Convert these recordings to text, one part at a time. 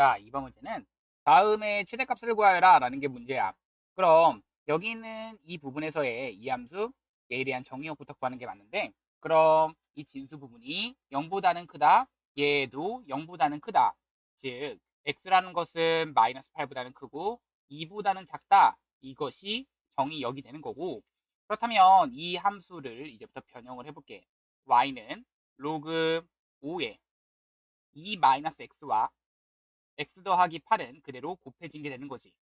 자, 이번 문제는 다음에 최대값을 구하여라 라는 게 문제야. 그럼 여기 있는 이 부분에서의 이 함수 얘에 대한 정의역부터 구하는 게 맞는데, 그럼 이 진수 부분이 0보다는 크다, 얘도 0보다는 크다. 즉 x라는 것은 마이너스 8보다는 크고 2보다는 작다. 이것이 정의역이 되는 거고, 그렇다면 이 함수를 이제부터 변형을 해볼게. y는 로그 5에 2 마이너스 x와 x 더하기 8은 그대로 곱해진 게 되는 거지.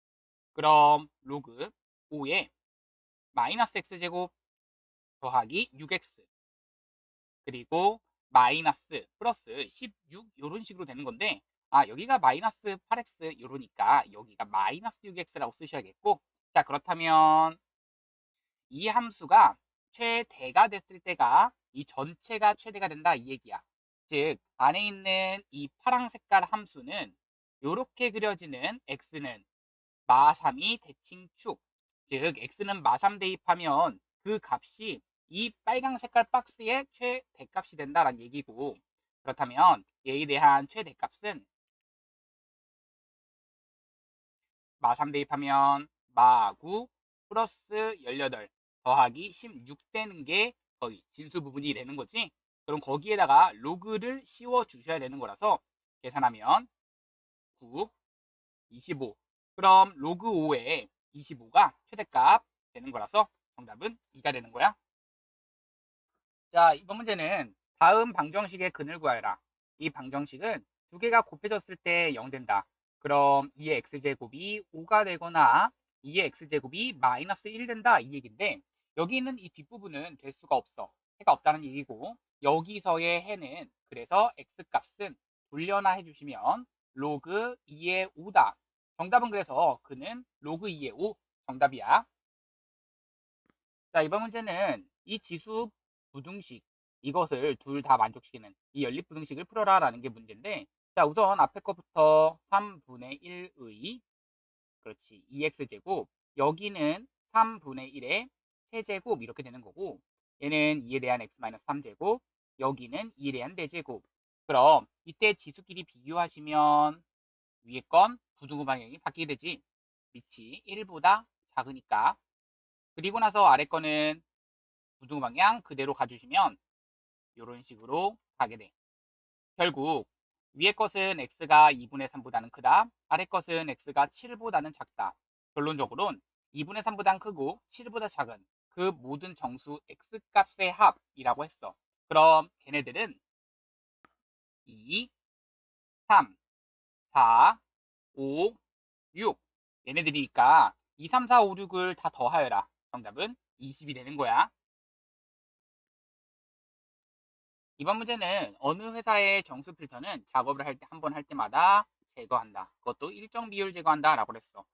그럼 로그 5에 마이너스 x제곱 더하기 6x 그리고 마이너스 플러스 16 이런 식으로 되는 건데, 여기가 마이너스 8x 이러니까 여기가 마이너스 6x라고 쓰셔야겠고, 자, 그렇다면 이 함수가 최대가 됐을 때가 이 전체가 최대가 된다 이 얘기야. 즉 안에 있는 이 파랑 색깔 함수는 이렇게 그려지는 x는 마3이 대칭축, 즉 x는 마3 대입하면 그 값이 이 빨강 색깔 박스의 최대값이 된다라는 얘기고, 그렇다면 얘에 대한 최대값은 마3 대입하면 마9 플러스 18 더하기 16 되는 게 거의 진수 부분이 되는 거지. 그럼 거기에다가 로그를 씌워 주셔야 되는 거라서 계산하면 9, 25. 그럼 로그 5에 25가 최대값 되는 거라서 정답은 2가 되는 거야. 자, 이번 문제는 다음 방정식의 근을 구하여라. 이 방정식은 두 개가 곱해졌을 때 0 된다. 그럼 2의 x제곱이 5가 되거나 2의 x제곱이 마이너스 1 된다 이 얘기인데, 여기 있는 이 뒷부분은 될 수가 없어. 해가 없다는 얘기고, 여기서의 해는 그래서 x값은 돌려나 해주시면 로그 2의 5다. 정답은 그래서 그는 로그 2의 5 정답이야. 자, 이번 문제는 이 지수 부등식, 이것을 둘 다 만족시키는 이 연립부등식을 풀어라 라는 게 문제인데, 자, 우선 앞에 거부터 3분의 1의 그렇지 2x제곱, 여기는 3분의 1의 세제곱 이렇게 되는 거고, 얘는 2에 대한 x-3제곱, 여기는 2에 대한 4제곱. 그럼 이때 지수끼리 비교하시면 위에 건 부등호 방향이 바뀌게 되지. 밑이 1보다 작으니까. 그리고 나서 아래 거는 부등호 방향 그대로 가주시면 이런 식으로 가게 돼. 결국 위에 것은 x가 2분의 3보다는 크다. 아래 것은 x가 7보다는 작다. 결론적으로는 2분의 3보다는 크고 7보다 작은 그 모든 정수 x값의 합이라고 했어. 그럼 걔네들은 2, 3, 4, 5, 6 얘네들이니까 2, 3, 4, 5, 6을 다 더하여라. 정답은 20이 되는 거야. 이번 문제는 어느 회사의 정수 필터는 작업을 할 때, 한 번 할 때마다 제거한다. 그것도 일정 비율 제거한다 라고 했어.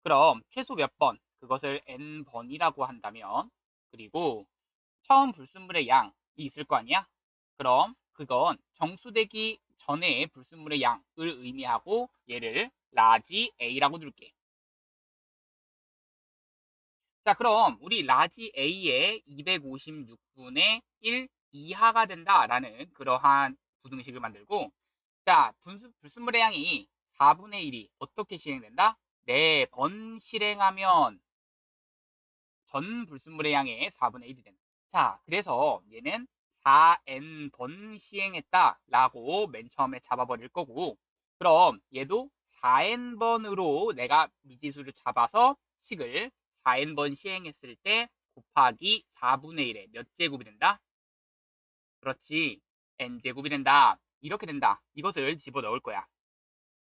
그럼 최소 몇 번? 그것을 n번이라고 한다면, 그리고 처음 불순물의 양이 있을 거 아니야? 그럼 그건 정수되기 전에 불순물의 양을 의미하고 얘를 라지 A라고 둘게. 자, 그럼 우리 라지 A의 256분의 1 이하가 된다라는 그러한 부등식을 만들고, 자, 불순물의 양이 4분의 1이 어떻게 실행된다? 4번 실행하면 전 불순물의 양의 4분의 1이 된다. 자, 그래서 얘는 4n번 시행했다라고 맨 처음에 잡아버릴 거고, 그럼 얘도 4n번으로 내가 미지수를 잡아서 식을 4n번 시행했을 때 곱하기 4분의 1에 몇 제곱이 된다? 그렇지. n제곱이 된다. 이렇게 된다. 이것을 집어넣을 거야.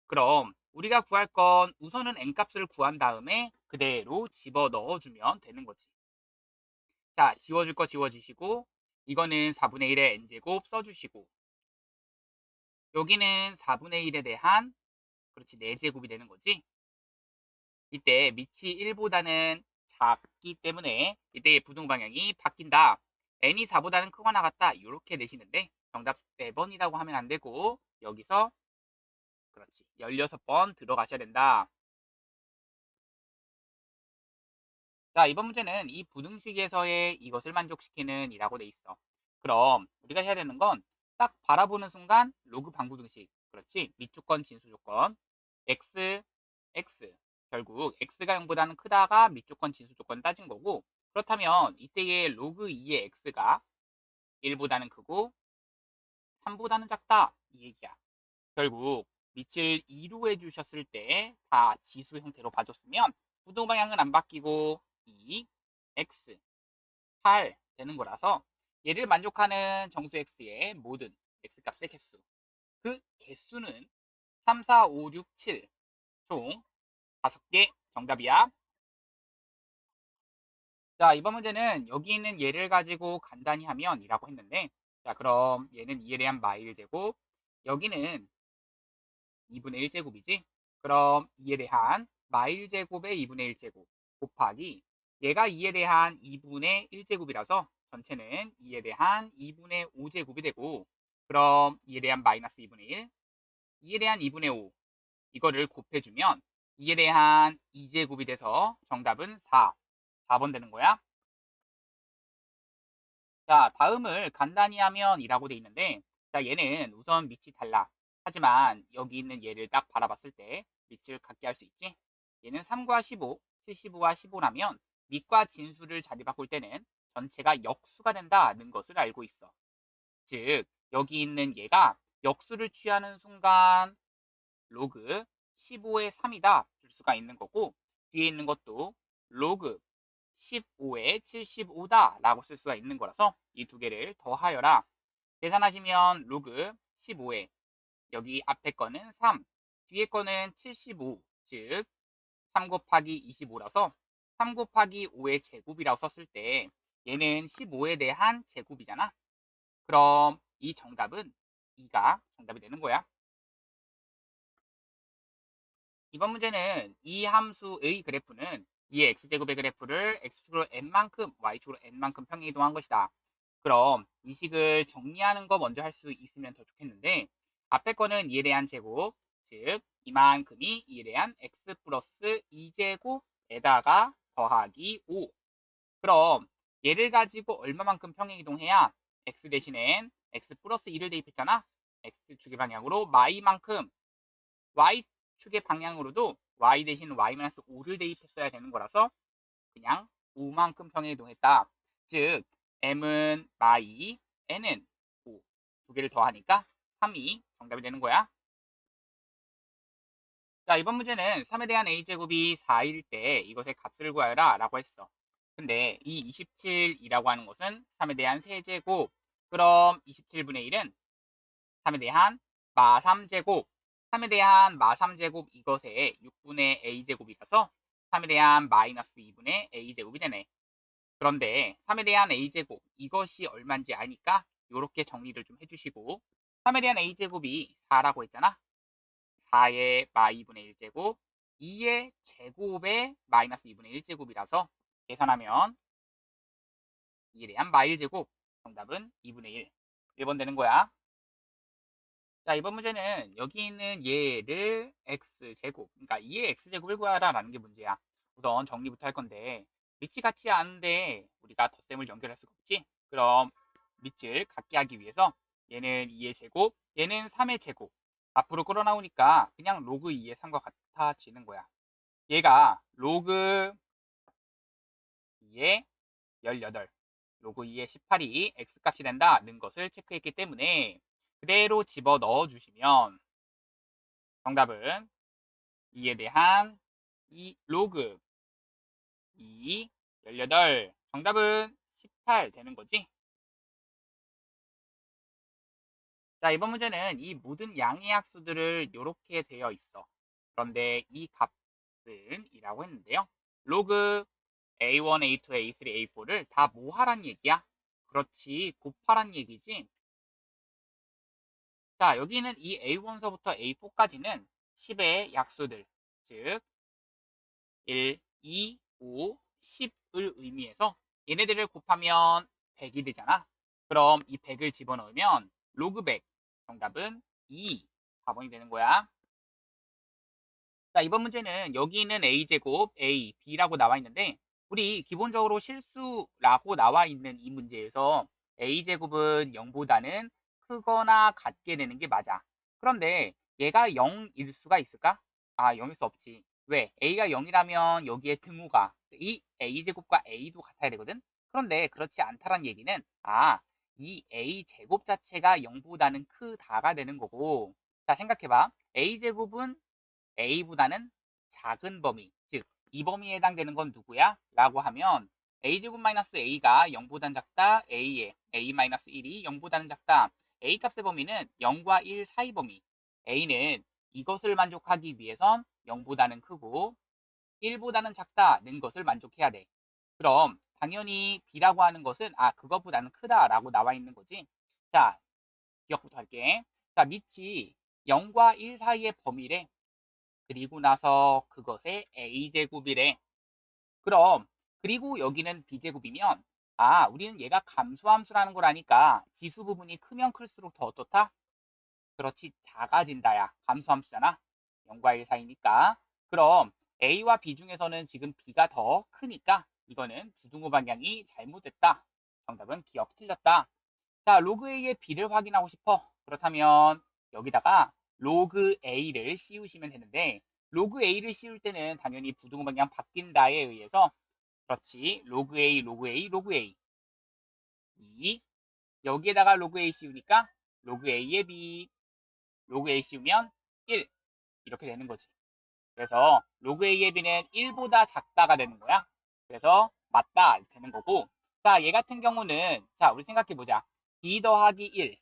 그럼 우리가 구할 건 우선은 n값을 구한 다음에 그대로 집어넣어주면 되는 거지. 자, 지워줄 거 지워주시고, 이거는 4분의 1의 n제곱 써주시고, 여기는 4분의 1에 대한, 그렇지, 4제곱이 되는 거지. 이때 밑이 1보다는 작기 때문에 이때 부등 방향이 바뀐다. n이 4보다는 크거나 같다. 이렇게 내시는데 정답 4번이라고 하면 안 되고, 여기서 그렇지, 16번 들어가셔야 된다. 자, 이번 문제는 이 부등식에서의 이것을 만족시키는 이라고 돼 있어. 그럼 우리가 해야 되는 건 딱 바라보는 순간 로그 방부등식, 그렇지, 밑 조건 진수 조건, x, x. 결국 x가 0보다는 크다가 밑조건 진수 조건 따진 거고, 그렇다면 이때의 로그 2의 x가 1보다는 크고 3보다는 작다 이 얘기야. 결국 밑을 2로 해주셨을 때 다 지수 형태로 봐줬으면 부동 방향은 안 바뀌고 2, x, 8 되는 거라서 얘를 만족하는 정수 x의 모든 x값의 개수. 그 개수는 3, 4, 5, 6, 7 총 5개 정답이야. 자, 이번 문제는 여기 있는 얘를 가지고 간단히 하면 이라고 했는데, 자, 그럼 얘는 2에 대한 마일 제곱, 여기는 2분의 1제곱이지? 그럼 2에 대한 마일 제곱의 2분의 1제곱 곱하기 얘가 2에 대한 2분의 1제곱이라서 전체는 2에 대한 2분의 5제곱이 되고, 그럼 2에 대한 마이너스 2분의 1, 2에 대한 2분의 5 이거를 곱해주면 2에 대한 2제곱이 돼서 정답은 4. 4번 되는 거야. 자, 다음을 간단히 하면 이라고 돼 있는데, 자, 얘는 우선 밑이 달라. 하지만 여기 있는 얘를 딱 바라봤을 때 밑을 같게 할 수 있지? 얘는 3과 15, 75와 15라면 밑과 진수를 자리 바꿀 때는 전체가 역수가 된다는 것을 알고 있어. 즉, 여기 있는 얘가 역수를 취하는 순간 로그 15의 3이다 줄 수가 있는 거고, 뒤에 있는 것도 로그 15에 75다 라고 쓸 수가 있는 거라서 이 두 개를 더하여라. 계산하시면 로그 15에 여기 앞에 거는 3, 뒤에 거는 75, 즉 3 곱하기 25라서 3 곱하기 5의 제곱이라고 썼을 때 얘는 15에 대한 제곱이잖아. 그럼 이 정답은 2가 정답이 되는 거야. 이번 문제는 이 함수의 그래프는 이 x제곱의 그래프를 x축으로 n만큼, y축으로 n만큼 평행이동한 것이다. 그럼 이 식을 정리하는 거 먼저 할 수 있으면 더 좋겠는데, 앞에 거는 2에 대한 제곱, 즉 이만큼이 2에 대한 x 플러스 2제곱에다가 더하기 5. 그럼 얘를 가지고 얼마만큼 평행이동해야 x 대신엔 x 플러스 2를 대입했잖아. x축의 방향으로 마이만큼, y축의 방향으로도 y 대신 y-5를 대입했어야 되는 거라서 그냥 5만큼 평행이동했다. 즉 m은 마이, n은 5. 두 개를 더하니까 3이 정답이 되는 거야. 자, 이번 문제는 3에 대한 a제곱이 4일 때 이것의 값을 구하여라 라고 했어. 근데 이 27이라고 하는 것은 3에 대한 세제곱, 그럼 27분의 1은 3에 대한 마3제곱, 3에 대한 마3제곱 이것의 6분의 a제곱이라서 3에 대한 마이너스 2분의 a제곱이 되네. 그런데 3에 대한 a제곱 이것이 얼마인지 아니까 이렇게 정리를 좀 해주시고, 3에 대한 a제곱이 4라고 했잖아. 4의 마 2분의 1제곱, 2의 제곱의 마이너스 2분의 1제곱이라서 계산하면 2에 대한 마 1제곱, 정답은 2분의 1. 1번 되는 거야. 자, 이번 문제는 여기 있는 얘를 x제곱, 그러니까 2의 x제곱을 구하라 라는 게 문제야. 우선 정리부터 할 건데, 밑이 같지 않은데 우리가 덧셈을 연결할 수가 없지? 그럼 밑을 같게 하기 위해서 얘는 2의 제곱, 얘는 3의 제곱. 앞으로 끌어나오니까 그냥 로그 2의 3과 같아지는 거야. 얘가 로그 2의 18, 로그 2의 18이 x값이 된다는 것을 체크했기 때문에 그대로 집어 넣어 주시면 정답은 2에 대한 로그 2, 18. 정답은 18 되는 거지. 자, 이번 문제는 이 모든 양의 약수들을 이렇게 되어 있어. 그런데 이 값은 이라고 했는데요. 로그 A1, A2, A3, A4를 다 모하란 얘기야. 그렇지, 곱하란 얘기지. 자, 여기는 이 A1서부터 A4까지는 10의 약수들, 즉 1, 2, 5, 10을 의미해서 얘네들을 곱하면 100이 되잖아. 그럼 이 100을 집어넣으면 로그 100, 정답은 2, 4번이 되는 거야. 자, 이번 문제는 여기 있는 a제곱, a, b라고 나와 있는데 우리 기본적으로 실수라고 나와 있는 이 문제에서 a제곱은 0보다는 크거나 같게 되는 게 맞아. 그런데 얘가 0일 수가 있을까? 아, 0일 수 없지. 왜? a가 0이라면 여기에 등호가 이 a제곱과 a도 같아야 되거든? 그런데 그렇지 않다란 얘기는 이 a제곱 자체가 0보다는 크다가 되는 거고 자, 생각해봐. a제곱은 a보다는 작은 범위, 즉 이 범위에 해당되는 건 누구야? 라고 하면 a제곱 마이너스 a가 0보다는 작다, a의 a 마이너스 1이 0보다는 작다. a 값의 범위는 0과 1 사이 범위. a는 이것을 만족하기 위해선 0보다는 크고 1보다는 작다는 것을 만족해야 돼. 그럼 당연히 b라고 하는 것은 그것보다는 크다라고 나와 있는 거지. 자, 기억부터 할게. 자, 밑이 0과 1 사이의 범위래. 그리고 나서 그것의 a제곱이래. 그럼 그리고 여기는 b제곱이면 우리는 얘가 감소함수라는 걸 아니까 지수 부분이 크면 클수록 더 어떻다? 그렇지, 작아진다야. 감소함수잖아. 0과 1 사이니까. 그럼 a와 b 중에서는 지금 b가 더 크니까 이거는 부등호 방향이 잘못됐다. 정답은 기억 틀렸다. 자, 로그 a의 b를 확인하고 싶어. 그렇다면 여기다가 로그 a를 씌우시면 되는데 로그 a를 씌울 때는 당연히 부등호 방향 바뀐다에 의해서 그렇지. 로그 a, 로그 a, 로그 a 2 여기에다가 로그 a 씌우니까 로그 a의 b 로그 a 씌우면 1 이렇게 되는 거지. 그래서 로그 a의 b는 1보다 작다가 되는 거야. 그래서 맞다 이렇게 되는 거고 자, 얘 같은 경우는 자, 우리 생각해 보자. b 더하기 1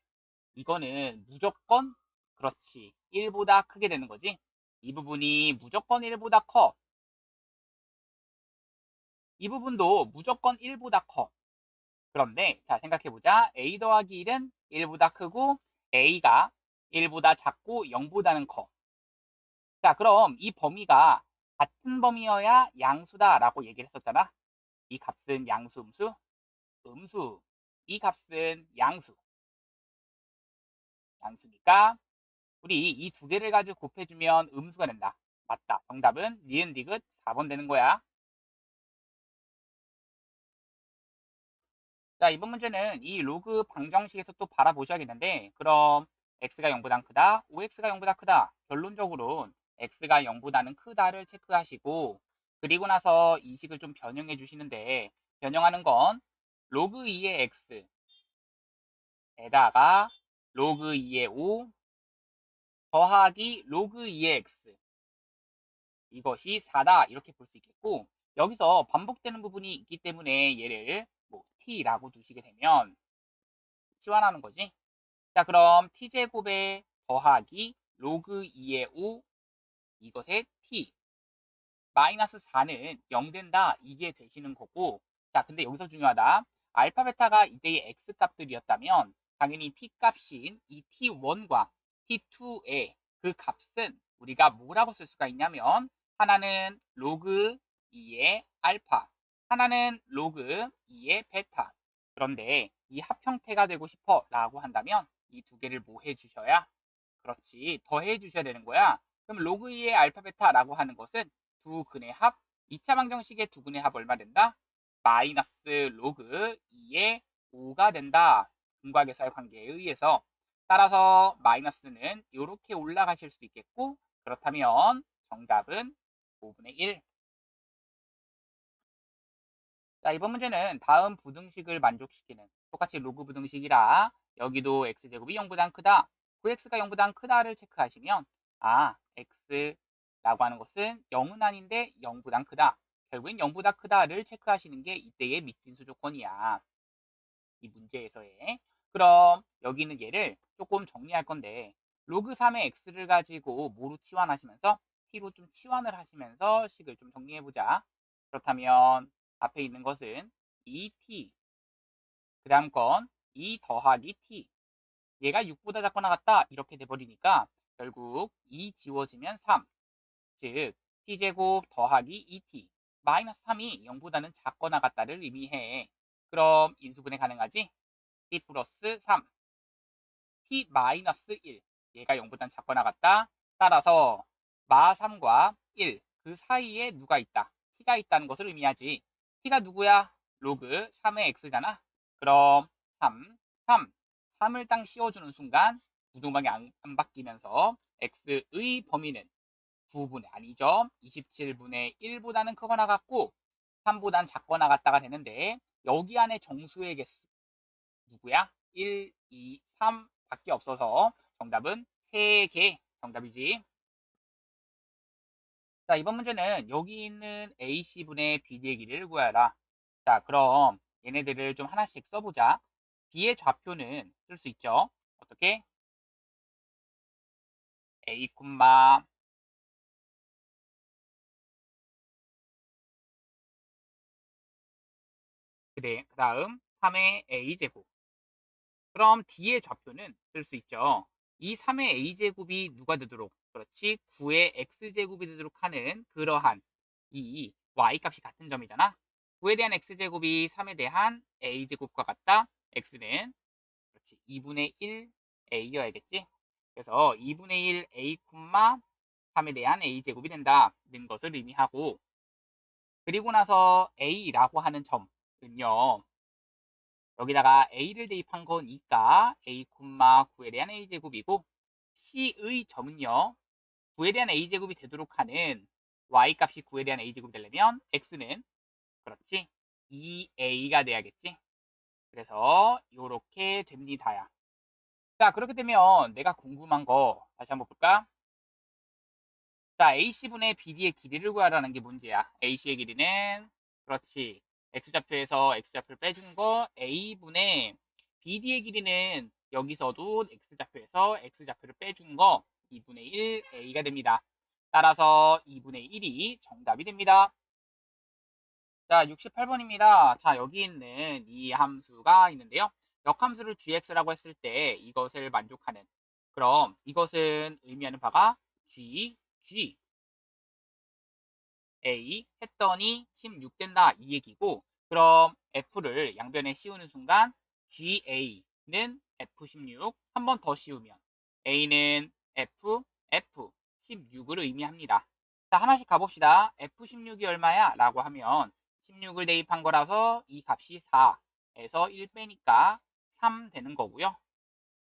이거는 무조건 그렇지 1보다 크게 되는 거지. 이 부분이 무조건 1보다 커. 이 부분도 무조건 1보다 커. 그런데 자, 생각해보자. a 더하기 1은 1보다 크고 a가 1보다 작고 0보다는 커. 자, 그럼 이 범위가 같은 범위여야 양수다라고 얘기를 했었잖아. 이 값은 양수, 음수? 음수. 이 값은 양수. 양수니까 우리 이 두 개를 가지고 곱해주면 음수가 된다. 맞다. 정답은 니은 디귿 4번 되는 거야. 자, 이번 문제는 이 로그 방정식에서 또 바라보셔야겠는데 그럼 x가 0보다 크다, 5x가 0보다 크다. 결론적으로 x가 0보다는 크다를 체크하시고 그리고 나서 이 식을 좀 변형해 주시는데 변형하는 건 로그 2의 x에다가 로그 2의 5 더하기 로그 2의 x 이것이 4다 이렇게 볼 수 있겠고 여기서 반복되는 부분이 있기 때문에 얘를 뭐 t라고 두시게 되면 치환하는 거지. 자, 그럼 t제곱에 더하기 로그 2의 5 이것의 t 마이너스 4는 0 된다 이게 되시는 거고 자, 근데 여기서 중요하다. 알파 베타가 이때의 x 값들이었다면 당연히 t 값인 이 t1과 t2의 그 값은 우리가 뭐라고 쓸 수가 있냐면 하나는 로그 2의 알파 하나는 로그 2의 베타 그런데 이 합 형태가 되고 싶어 라고 한다면 이 두 개를 뭐 해주셔야 그렇지 더해 주셔야 되는 거야. 그럼 로그 2의 알파 베타라고 하는 것은 두 근의 합 2차 방정식의 두 근의 합 얼마 된다? 마이너스 로그 2의 5가 된다. 근과계수의 관계에 의해서 따라서 마이너스는 이렇게 올라가실 수 있겠고 그렇다면 정답은 5분의 1. 자, 이번 문제는 다음 부등식을 만족시키는 똑같이 로그 부등식이라 여기도 x제곱이 0보다 크다. 9x가 0보다 크다를 체크하시면 x라고 하는 것은 0은 아닌데 0보다 크다. 결국엔 0보다 크다를 체크하시는 게 이때의 밑진수 조건이야. 이 문제에서의. 그럼 여기 있는 얘를 조금 정리할 건데 로그 3의 x를 가지고 뭐로 치환하시면서 t로 좀 치환을 하시면서 식을 좀 정리해 보자. 그렇다면 앞에 있는 것은 2t 그 다음 건 2 더하기 t 얘가 6보다 작거나 같다 이렇게 돼버리니까 결국 2 지워지면 3 즉 t제곱 더하기 2t 마이너스 3이 0보다는 작거나 같다를 의미해. 그럼 인수분해 가능하지? t 플러스 3 t 마이너스 1 얘가 0보다는 작거나 같다. 따라서 마 3과 1 그 사이에 누가 있다? t가 있다는 것을 의미하지. t가 누구야? 로그 3의 x잖아. 그럼 3을 딱 씌워주는 순간 부등방이 안 바뀌면서 x의 범위는 9분의 아니죠. 27분의 1보다는 크거나 같고 3보단 작거나 같다가 되는데 여기 안에 정수의 개수 누구야? 1, 2, 3 밖에 없어서 정답은 3개 정답이지. 자, 이번 문제는 여기 있는 AC분의 BD의 길이를 구하라. 자, 그럼 얘네들을 좀 하나씩 써보자. B의 좌표는 쓸 수 있죠. 어떻게? A, 그래, 그 다음 3의 A제곱. 그럼 D의 좌표는 쓸 수 있죠. 이 3의 A제곱이 누가 되도록, 그렇지, 9의 X제곱이 되도록 하는 그러한 이 Y값이 같은 점이잖아. 9에 대한 X제곱이 3에 대한 A제곱과 같다. X는, 그렇지, 2분의 1 A여야겠지. 그래서 2분의 1 A, 3에 대한 A제곱이 된다는 것을 의미하고, 그리고 나서 A라고 하는 점은요. 여기다가 A를 대입한 거니까 A, 9에 대한 A제곱이고 C의 점은요. 9에 대한 A제곱이 되도록 하는 Y값이 9에 대한 A제곱이 되려면 X는 그렇지 2A가 돼야겠지. 그래서 이렇게 됩니다야. 자, 그렇게 되면 내가 궁금한 거 다시 한번 볼까? 자, AC분의 BD의 길이를 구하라는 게 문제야. AC의 길이는 그렇지. X좌표에서 X좌표를 빼준 거 A분의 BD의 길이는 여기서도 X좌표에서 X좌표를 빼준 거 2분의 1 A가 됩니다. 따라서 2분의 1이 정답이 됩니다. 자, 68번입니다. 자, 여기 있는 이 함수가 있는데요. 역함수를 gx라고 했을 때 이것을 만족하는 그럼 이것은 의미하는 바가 g A 했더니 16 된다 이 얘기고 그럼 F를 양변에 씌우는 순간 GA는 F16 한 번 더 씌우면 A는 F 16을 의미합니다. 자 하나씩 가봅시다. F16이 얼마야? 라고 하면 16을 대입한 거라서 이 값이 4에서 1 빼니까 3 되는 거고요.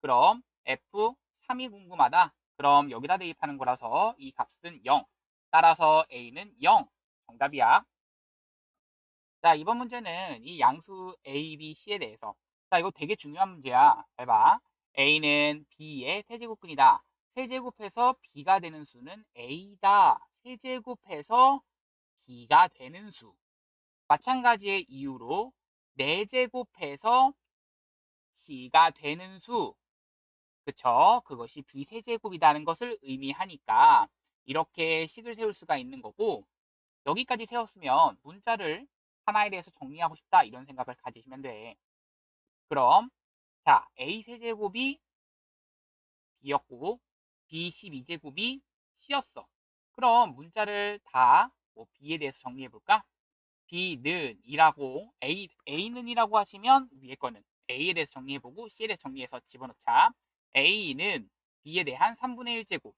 그럼 F3이 궁금하다. 그럼 여기다 대입하는 거라서 이 값은 0. 따라서 A는 0. 정답이야. 자, 이번 문제는 이 양수 A, B, C에 대해서. 자, 이거 되게 중요한 문제야. 잘 봐. A는 B의 세제곱근이다. 세제곱해서 B가 되는 수는 A다. 세제곱해서 B가 되는 수. 마찬가지의 이유로 4제곱해서 C가 되는 수. 그쵸? 그것이 비세제곱이라는 것을 의미하니까 이렇게 식을 세울 수가 있는 거고 여기까지 세웠으면 문자를 하나에 대해서 정리하고 싶다 이런 생각을 가지시면 돼. 그럼 자 A 세제곱이 B였고 B 12제곱이 C였어. 그럼 문자를 다뭐 B에 대해서 정리해 볼까? B는 이라고 A는 이라고 하시면 위에 거는 A에 대해서 정리해보고 C에 대해서 정리해서 집어넣자. A는 B에 대한 3분의 1제곱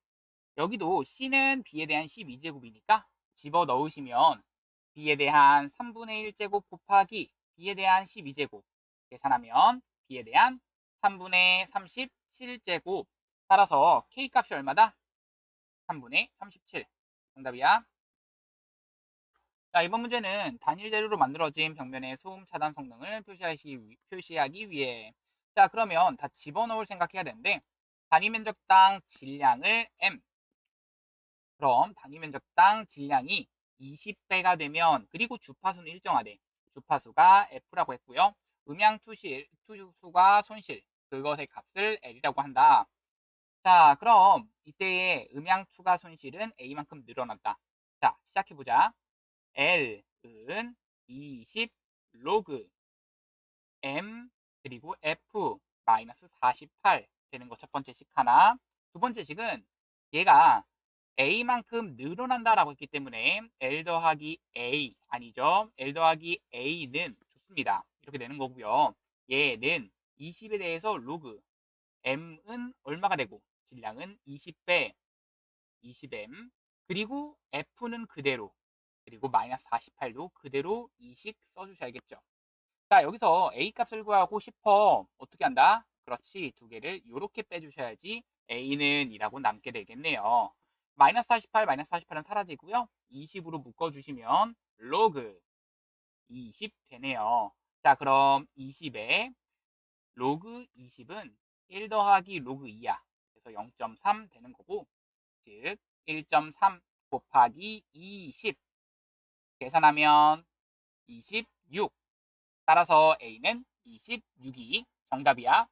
여기도 C는 B에 대한 12제곱이니까 집어넣으시면 B에 대한 3분의 1제곱 곱하기 B에 대한 12제곱 계산하면 B에 대한 3분의 37제곱 따라서 K값이 얼마다? 3분의 37 정답이야. 자, 이번 문제는 단일 재료로 만들어진 벽면의 소음 차단 성능을 표시하기 위해 자, 그러면 다 집어넣을 생각해야 되는데 단위 면적당 질량을 M 그럼 단위 면적당 질량이 20배가 되면 그리고 주파수는 일정하대. 주파수가 F라고 했고요. 음향 투수가 손실 그것의 값을 L이라고 한다. 자, 그럼 이때의 음향 투과 손실은 A만큼 늘어난다. 자, 시작해보자. L은 20 로그 M 그리고 F 마이너스 48 되는 거 첫 번째 식 하나. 두 번째 식은 얘가 A만큼 늘어난다라고 했기 때문에 L 더하기 A 아니죠. L 더하기 A는 좋습니다. 이렇게 되는 거고요. 얘는 20에 대해서 로그 M은 얼마가 되고 질량은 20배 20M 그리고 F는 그대로 그리고 마이너스 48도 그대로 이식 써주셔야겠죠. 자 여기서 A 값을 구하고 싶어 어떻게 한다? 그렇지 두 개를 이렇게 빼주셔야지 A는 이라고 남게 되겠네요. 마이너스 48, 마이너스 48은 사라지고요. 20으로 묶어주시면 로그 20 되네요. 자, 그럼 20에 로그 20은 1 더하기 로그 2야. 그래서 0.3 되는 거고, 즉 1.3 곱하기 20 계산하면 26. 따라서 A는 26이 정답이야.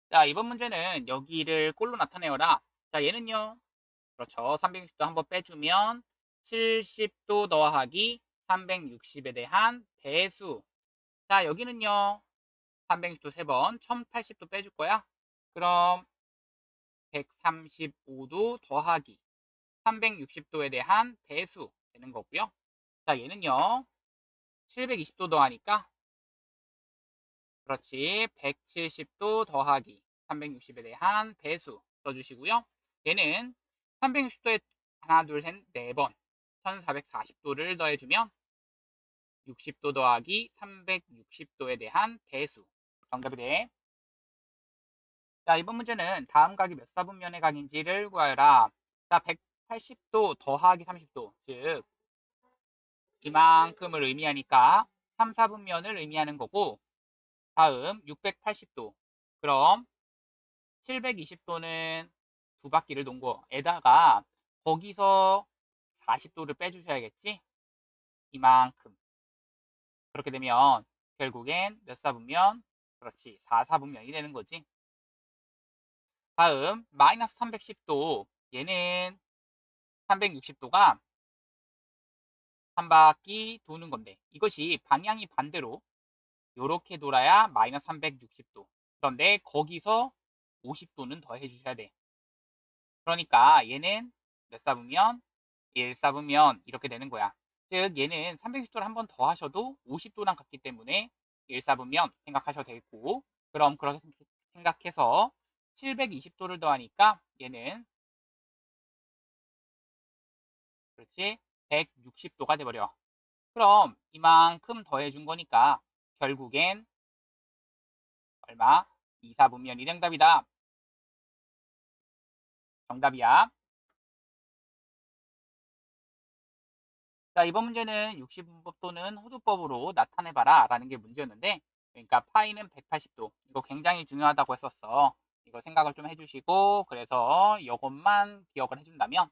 자, 이번 문제는 여기를 꼴로 나타내어라. 자, 얘는요. 그렇죠. 360도 한번 빼주면 70도 더하기 360에 대한 배수. 자, 여기는요. 360도 3번, 1080도 빼줄 거야. 그럼 135도 더하기 360도에 대한 배수 되는 거고요. 자, 얘는요. 720도 더하니까 그렇지. 170도 더하기 360에 대한 배수 써주시고요. 얘는 360도에 하나, 둘, 셋, 네 번 1440도를 더해주면 60도 더하기 360도에 대한 배수. 정답이 돼. 자, 이번 문제는 다음 각이 몇 사분면의 각인지를 구하여라. 자, 180도 더하기 30도. 즉, 이만큼을 의미하니까 3, 4분면을 의미하는 거고, 다음 680도. 그럼 720도는 두 바퀴를 돈 거에다가 거기서 40도를 빼주셔야겠지? 이만큼. 그렇게 되면 결국엔 몇 사분면? 그렇지. 4사분면이 되는 거지. 다음 마이너스 310도. 얘는 360도가 한 바퀴 도는 건데 이것이 방향이 반대로 이렇게 돌아야 마이너스 360도. 그런데 거기서 50도는 더 해주셔야 돼. 그러니까 얘는 몇 사분면? 1사분면 이렇게 되는 거야. 즉 얘는 360도를 한 번 더 하셔도 50도랑 같기 때문에 1사분면 생각하셔도 되고 그럼 그렇게 생각해서 720도를 더하니까 얘는 그렇지 160도가 돼버려. 그럼 이만큼 더해준 거니까 결국엔 얼마? 2사분면이 정답이다. 정답이야. 자, 이번 문제는 60분법 또는 호두법으로 나타내봐라 라는 게 문제였는데 그러니까 파이는 180도 이거 굉장히 중요하다고 했었어. 이거 생각을 좀 해주시고 그래서 이것만 기억을 해준다면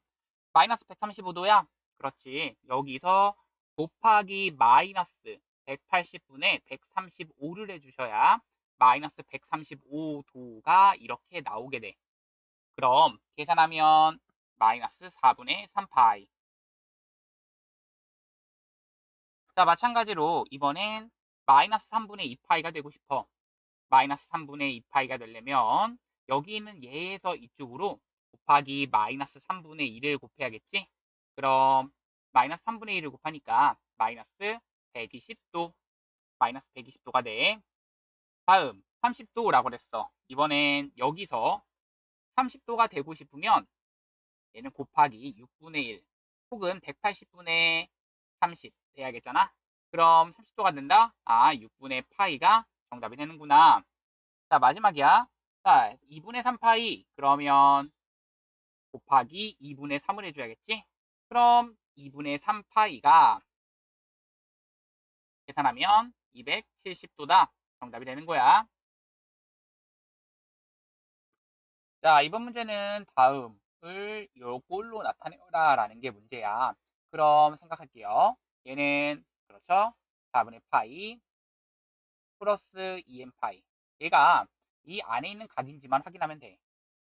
마이너스 135도야. 그렇지. 여기서 곱하기 마이너스 180분의 135를 해주셔야 마이너스 135도가 이렇게 나오게 돼. 그럼 계산하면 마이너스 4분의 3파이. 자, 마찬가지로 이번엔 마이너스 3분의 2파이가 되고 싶어. 마이너스 3분의 2파이가 되려면 여기 있는 얘에서 이쪽으로 곱하기 마이너스 3분의 2를 곱해야겠지? 그럼 마이너스 3분의 1을 곱하니까 마이너스 120도, 마이너스 120도가 돼. 다음 30도라고 그랬어. 이번엔 여기서 30도가 되고 싶으면 얘는 곱하기 6분의 1 혹은 180분의 30 돼야겠잖아. 그럼 30도가 된다? 아, 6분의 파이가 정답이 되는구나. 자, 마지막이야. 자, 2분의 3파이 그러면 곱하기 2분의 3을 해줘야겠지? 그럼 2분의 3파이가 계산하면 270도다. 정답이 되는 거야. 자, 이번 문제는 다음을 요꼴로 나타내라 라는 게 문제야. 그럼 생각할게요. 얘는 그렇죠? 4분의 파이 플러스 2n 파이. 얘가 이 안에 있는 각인지만 확인하면 돼.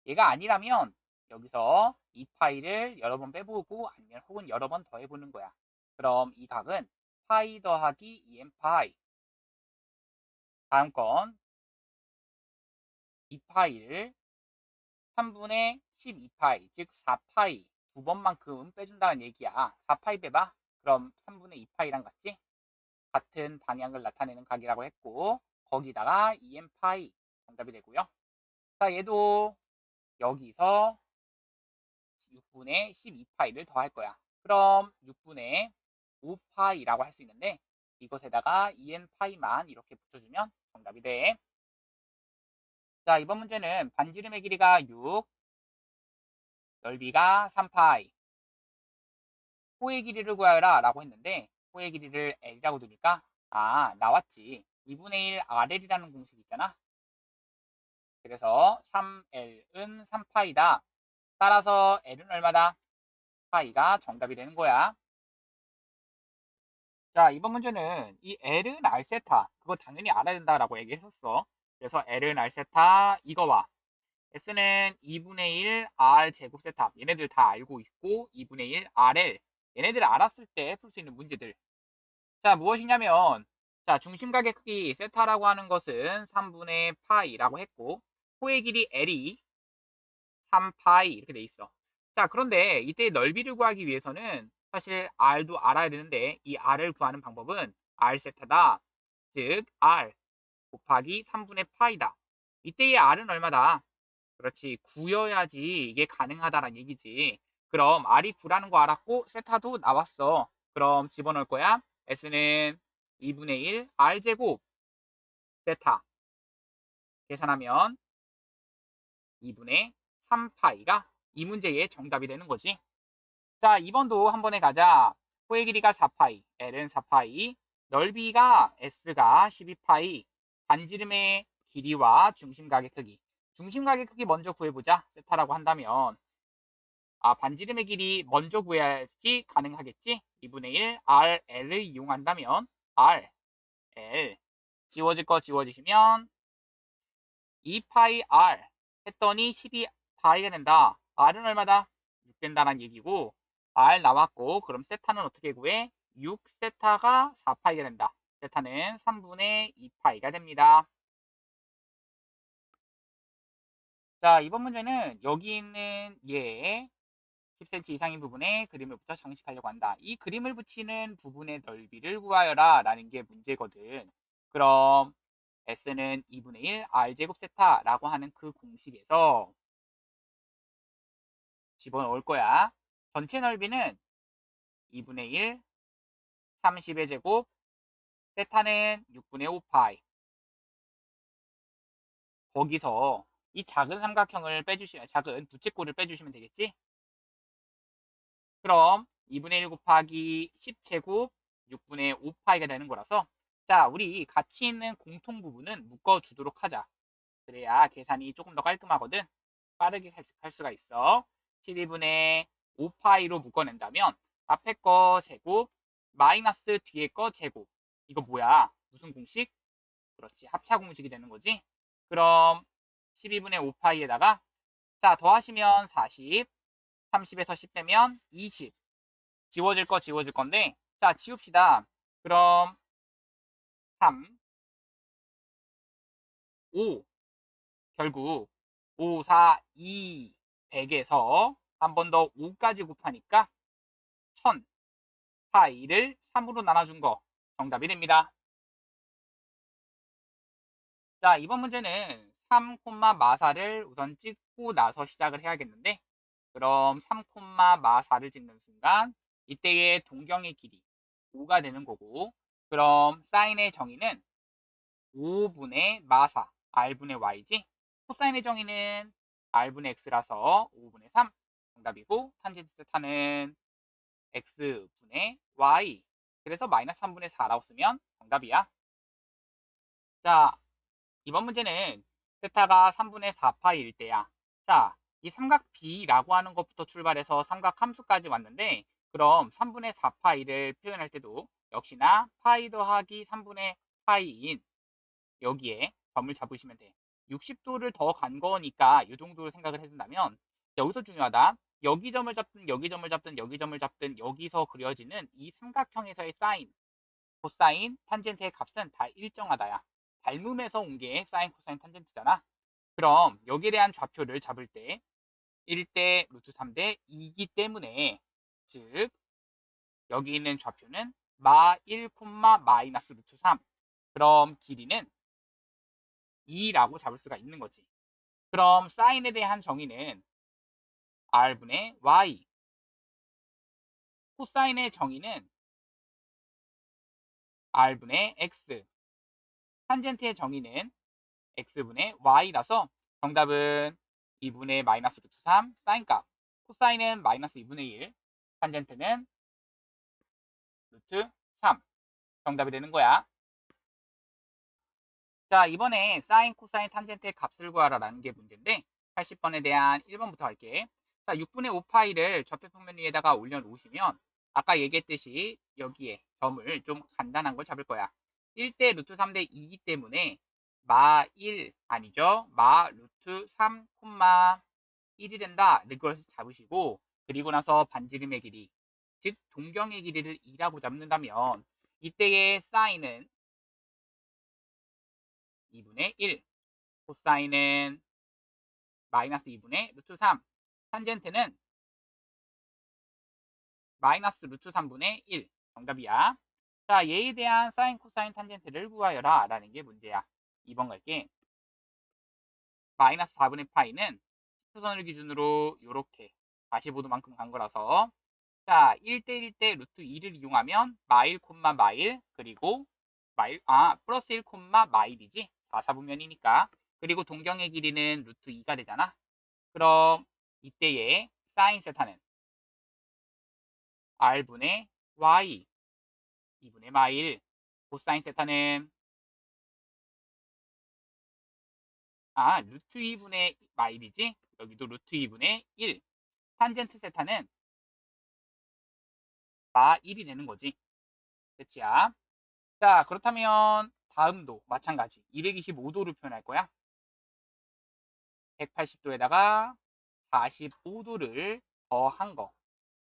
얘가 아니라면 여기서 이 파이를 여러 번 빼보고 아니면 혹은 여러 번 더해보는 거야. 그럼 이 각은 파이 더하기 2n 파이. 다음 건 이 파이를 3분의 12파이, 즉 4파이 두 번만큼 빼준다는 얘기야. 4파이 빼봐. 그럼 3분의 2파이랑 같지? 같은 방향을 나타내는 각이라고 했고 거기다가 2n파이 정답이 되고요. 자, 얘도 여기서 6분의 12파이를 더할 거야. 그럼 6분의 5파이라고 할 수 있는데 이것에다가 2n파이만 이렇게 붙여주면 정답이 돼. 자, 이번 문제는 반지름의 길이가 6, 넓이가 3파이, 호의 길이를 구하여라 라고 했는데 호의 길이를 L이라고 두니까 나왔지. 2분의 1 RL이라는 공식이 있잖아. 그래서 3L은 3파이다. 따라서 L은 얼마다? 파이가 정답이 되는 거야. 자, 이번 문제는 이 L은 R세타, 그거 당연히 알아야 된다라고 얘기했었어. 그래서 L은 R세타 이거와 S는 2분의 1 R 제곱 세타, 얘네들 다 알고 있고 2분의 1 RL, 얘네들 알았을 때 풀 수 있는 문제들. 자, 무엇이냐면 자, 중심각의 크기 세타라고 하는 것은 3분의 파이라고 했고 호의 길이 L이 3파이 이렇게 돼 있어. 자, 그런데 이때 넓이를 구하기 위해서는 사실 R도 알아야 되는데 이 R을 구하는 방법은 R 세타다. 즉 R 곱하기 3분의 파이다. 이때의 R은 얼마다? 그렇지, 9여야지 이게 가능하다란 얘기지. 그럼 R이 9라는 거 알았고 세타도 나왔어. 그럼 집어넣을 거야. S는 2분의 1 R제곱 세타 계산하면 2분의 3파이가 이 문제의 정답이 되는 거지. 자, 2번도 한 번에 가자. 호의 길이가 4파이, L은 4파이, 넓이가 S가 12파이, 반지름의 길이와 중심각의 크기. 중심각의 크기 먼저 구해보자. 세타라고 한다면 반지름의 길이 먼저 구해야지 가능하겠지? 2분의 1 RL을 이용한다면 R, L 지워질 거 지워지시면 2파이 R 했더니 12파이가 된다. R은 얼마다? 6 된다는 얘기고 R 나왔고 그럼 세타는 어떻게 구해? 6세타가 4파이가 된다. 세타는 3분의 2파이가 됩니다. 자, 이번 문제는 여기 있는 얘 10cm 이상인 부분에 그림을 붙여 장식하려고 한다. 이 그림을 붙이는 부분의 넓이를 구하여라 라는 게 문제거든. 그럼 S는 2분의 1 R제곱 세타라고 하는 그 공식에서 집어넣을 거야. 전체 넓이는 2분의 1 30의 제곱 세타는 6분의 5파이. 거기서 이 작은 삼각형을 빼주시면 작은 부채꼴을 빼주시면 되겠지? 그럼 2분의 1 곱하기 10제곱 6분의 5파이가 되는 거라서 자, 우리 같이 있는 공통 부분은 묶어주도록 하자. 그래야 계산이 조금 더 깔끔하거든. 빠르게 할 수가 있어. 12분의 5파이로 묶어낸다면 앞에 거 제곱 마이너스 뒤에 거 제곱. 이거 뭐야? 무슨 공식? 그렇지. 합차 공식이 되는 거지. 그럼 12분의 5파이에다가 자, 더하시면 40, 30에서 10 빼면 20. 지워질 거 지워질 건데 자, 지웁시다. 그럼 3, 5 결국 5, 4, 2, 100에서 한 번 더 5까지 곱하니까 1000 파이를 3으로 나눠준 거 정답이 됩니다. 자, 이번 문제는 3, 마사를 우선 찍고 나서 시작을 해야겠는데 그럼 3, 마사를 찍는 순간 이때의 동경의 길이 5가 되는 거고 그럼 사인의 정의는 5분의 마사 R분의 Y지 코사인의 정의는 R분의 X라서 5분의 3 정답이고 탄젠트 세타는 x분의 y. 그래서 마이너스 3분의 4라고 쓰면 정답이야. 자, 이번 문제는 세타가 3분의 4파이일 때야. 자, 이 삼각 B라고 하는 것부터 출발해서 삼각 함수까지 왔는데 그럼 3분의 4파이를 표현할 때도 역시나 파이 더하기 3분의 파이인 여기에 점을 잡으시면 돼. 60도를 더 간 거니까 이 정도로 생각을 해준다면 여기서 중요하다. 여기 점을 잡든 여기 점을 잡든 여기 점을 잡든 여기서 그려지는 이 삼각형에서의 사인, 코사인, 탄젠트의 값은 다 일정하다야. 닮음에서 온 게 사인, 코사인, 탄젠트잖아. 그럼 여기에 대한 좌표를 잡을 때 1대 루트 3대 2이기 때문에 즉 여기 있는 좌표는 마 1, 마이너스 루트 3. 그럼 길이는 2라고 잡을 수가 있는 거지. 그럼 사인에 대한 정의는 r분의 y, 코사인의 정의는 r분의 x, 탄젠트의 정의는 x분의 y라서 정답은 2분의 마이너스 루트 3 사인값, 코사인은 마이너스 2분의 1, 탄젠트는 루트 3 정답이 되는 거야. 자, 이번에 사인, 코사인, 탄젠트의 값을 구하라라는 게 문제인데 80번에 대한 1번부터 할게. 자, 6분의 5파이를 좌표평면 위에다가 올려놓으시면 아까 얘기했듯이 여기에 점을 좀 간단한 걸 잡을 거야. 1대 루트 3대 2이기 때문에 마 1 아니죠. 마 루트 3, 1이 된다. 이것을 잡으시고 그리고 나서 반지름의 길이 즉 동경의 길이를 2라고 잡는다면 이때의 사인은 2분의 1, 코사인은 마이너스 2분의 루트 3, 탄젠트는 마이너스 루트 3분의 1 정답이야. 자, 얘에 대한 사인, 코사인, 탄젠트를 구하여라 라는 게 문제야. 2번 갈게. 마이너스 4분의 파이는 10도선을 기준으로 이렇게 45도만큼 간 거라서 자, 1대1 대 루트 2를 이용하면 마일, 마일 그리고 플러스 1, 마일이지 4사분면이니까 그리고 동경의 길이는 루트 2가 되잖아. 그럼 이때의 사인 세타는 r분의 y 2분의 마일, 코사인 세타는 루트 2분의 마일이지. 여기도 루트 2분의 1. 탄젠트 세타는 마 1이 되는 거지. 끝이야. 자, 그렇다면 다음도 마찬가지. 225도를 표현할 거야. 180도에다가 45도를 더한 거.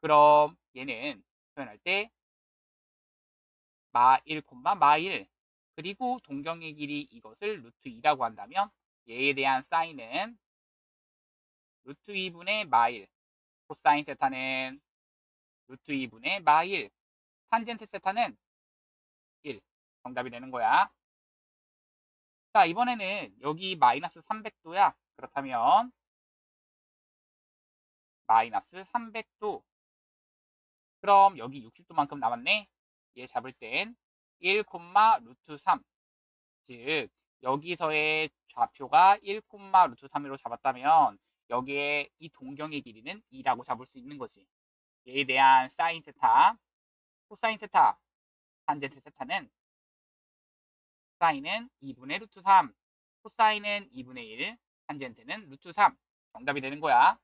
그럼 얘는 표현할 때 마 1, 마 1. 그리고 동경의 길이 이것을 루트 2라고 한다면 얘에 대한 사인은 루트 2분의 마일, 코사인 세타는 루트 2분의 마일, 탄젠트 세타는 1. 정답이 되는 거야. 자, 이번에는 여기 마이너스 300도야. 그렇다면 마이너스 300도. 그럼 여기 60도만큼 남았네. 얘 잡을 땐 1, 루트 3. 즉 여기서의 좌표가 1, 루트 3으로 잡았다면 여기에 이 동경의 길이는 2라고 잡을 수 있는 거지. 얘에 대한 사인 세타, 코사인 세타, 탄젠트 세타는 사인은 2분의 루트 3, 코사인은 2분의 1, 탄젠트는 루트 3. 정답이 되는 거야.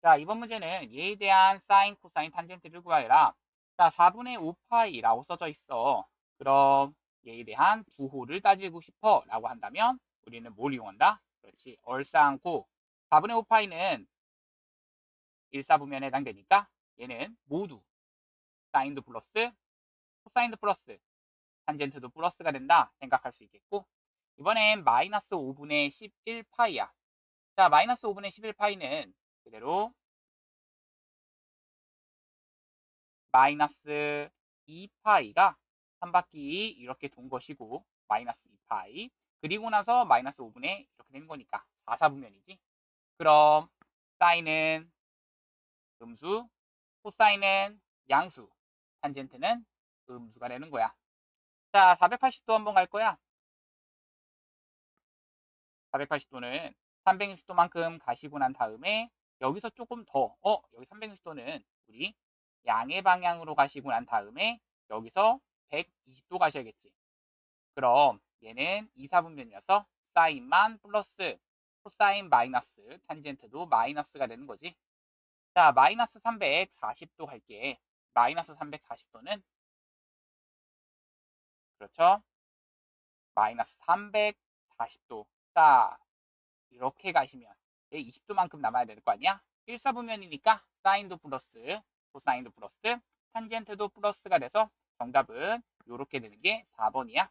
자, 이번 문제는 얘에 대한 사인, 코사인, 탄젠트를 구하여라. 자, 4분의 5파이라고 써져 있어. 그럼 얘에 대한 부호를 따지고 싶어 라고 한다면 우리는 뭘 이용한다? 그렇지. 얼싸안고 4분의 5파이는 1사분면에 해당되니까 얘는 모두 사인도 플러스, 코사인도 플러스, 탄젠트도 플러스가 된다 생각할 수 있겠고 이번엔 마이너스 5분의 11파이야. 자, 마이너스 5분의 11파이는 그대로 마이너스 2파이가 한 바퀴 이렇게 돈 것이고 마이너스 2파이 그리고 나서 마이너스 5분의 이렇게 되는 거니까 4사분면이지. 그럼 사인은 음수, 코사인은 양수, 탄젠트는 음수가 되는 거야. 자, 480도 한번 갈 거야. 480도는 360도만큼 가시고 난 다음에 여기서 조금 더, 여기 360도는 우리 양의 방향으로 가시고 난 다음에 여기서 120도 가셔야겠지. 그럼 얘는 2, 4분면이어서 사인만 플러스 코사인 마이너스 탄젠트도 마이너스가 되는 거지. 자, 마이너스 340도 할게. 마이너스 340도는 그렇죠? 마이너스 340도. 자, 이렇게 가시면 20도만큼 남아야 될 거 아니야? 1사분면이니까 사인도 플러스 코사인도 플러스 탄젠트도 플러스가 돼서 정답은 이렇게 되는 게 4번이야.